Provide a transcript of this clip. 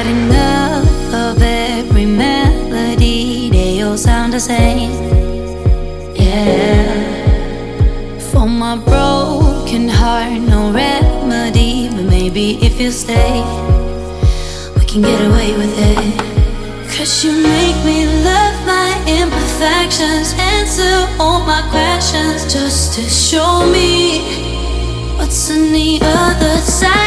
had enough of every melody. They all sound the same. Yeah. For my broken heart, no remedy. But maybe if you stay, we can get away with it. 'Cause you make me love my imperfections, answer all my questions, just to show me what's on the other side.